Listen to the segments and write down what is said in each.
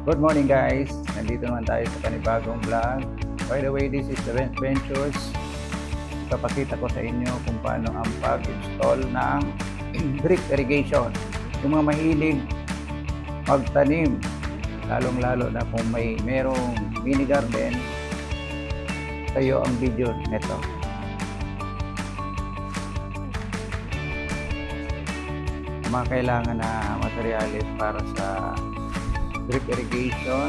Good morning guys! Nandito naman tayo sa panibagong vlog. By the way, this is the Ventures. Ipapakita ko sa inyo kung paano ang pag-install ng drip irrigation. Yung mga mahilig magtanim, lalong-lalo na kung merong mini garden, tayo ang video neto. Mga kailangan na materyales para sa drip irrigation.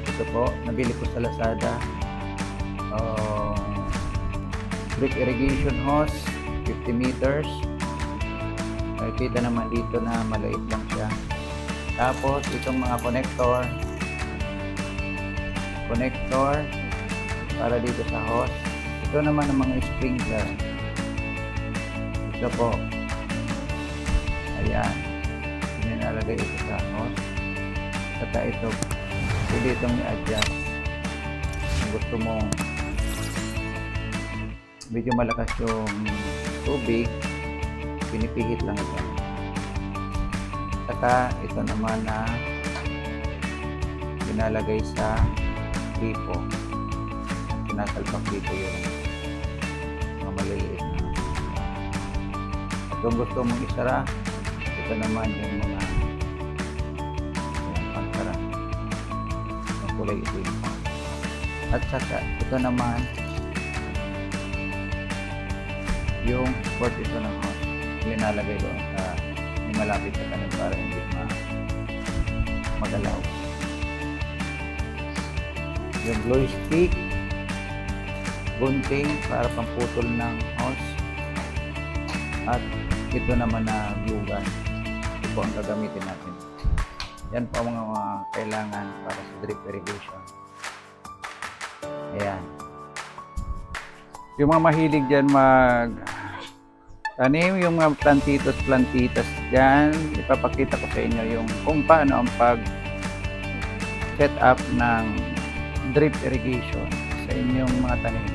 Ito po, nabili ko sa Lazada. Drip irrigation hose, 50 meters. Nakikita naman dito na maliit lang siya. Tapos itong mga connector para dito sa hose. Ito naman ang mga sprinkler. Ito po. Ayan. Nilalagay ito sa hose. Saka ito, pwede itong i-adjust. Kung gusto mong medyo malakas yung tubig, pinipihit lang ito. Saka ito naman na pinalagay sa gripo. Sinasalpak dito yung mga maliliit na. At kung gusto mong isara, ito naman yung mga pansara ng kulay itim. At saka ito naman yung support ito ng hose. Linalagay doon sa may malapit sa tanim para hindi magalaw. Yung glow stick, gunting para pamputol ng hose. At ito naman na glue gun. Ito po ang gagamitin natin. Yan po ang mga kailangan para sa drip irrigation. Ayan. Yung mga mahilig dyan tanim, yung mga plantitas dyan, ipapakita ko sa inyo yung kung paano ang set up ng drip irrigation sa inyong mga tanim.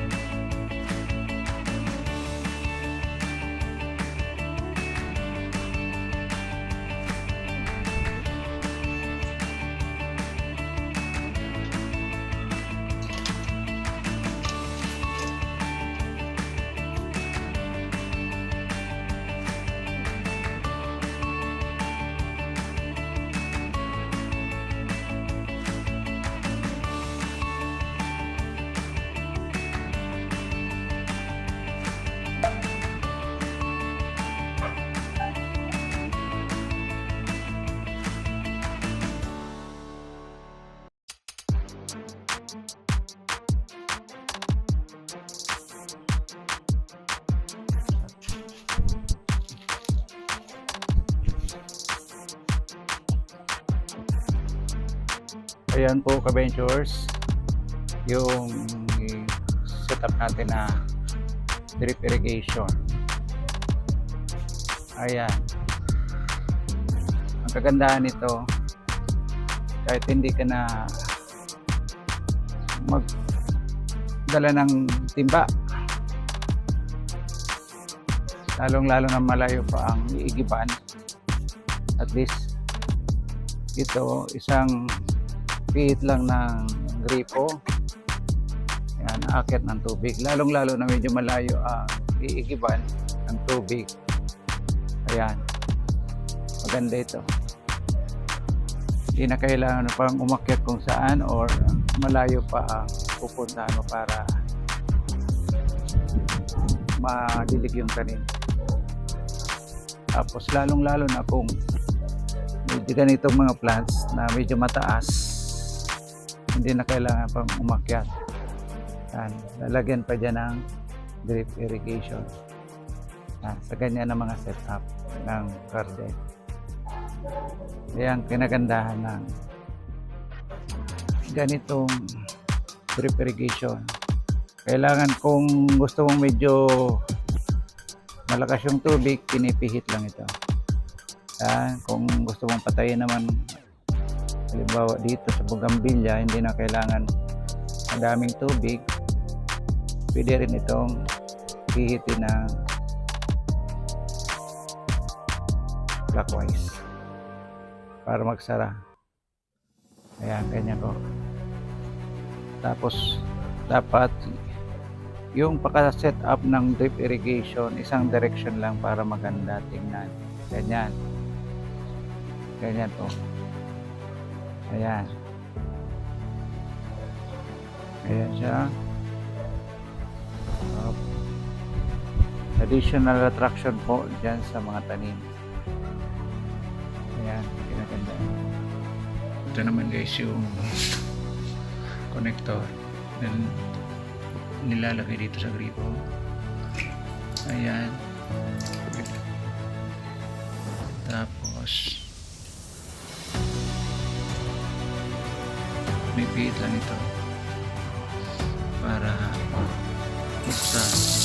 Ayan po ka-ventures, yung setup natin na drip irrigation. Ayan. Ang kagandahan nito, kahit hindi ka na magdala ng timba, lalong-lalo na malayo pa ang iigiban, at least ito isang pihit lang ng gripo. Yan, aakyat ng tubig. Lalong-lalo na medyo malayo ang iigiban ng tubig. Ayan. Maganda ito. Hindi na kailangan pang umakyat kung saan or malayo pa ang pupuntahan mo para madilig yung tanim. Tapos lalong-lalo na kung medyo ganitong mga plants na medyo mataas, hindi na kailangan pang umakyat. Yan, lalagyan pa dyan ng drip irrigation. Yan, sa ganyan na mga setup ng garden. Yan, kinagandahan ng ganitong drip irrigation. Kailangan kung gusto mong medyo malakas yung tubig, pinipihit lang ito. Yan, kung gusto mong patayin naman, halimbawa dito sa bougainvillea, hindi na kailangan madaming tubig, pwede rin itong pihitin ng clockwise para magsara. Ayan, ganyan ko. Tapos, dapat yung paka-set up ng drip irrigation, isang direction lang para maganda tingnan. Ganyan. Ganyan po. Ayan. Ayan siya. Up. Additional attraction po dyan sa mga tanim. Ayan, kinaganda. Ito naman guys yung connector na nilalagay dito sa gripo. Ayan. Tapos may pihit lang ito para buksan.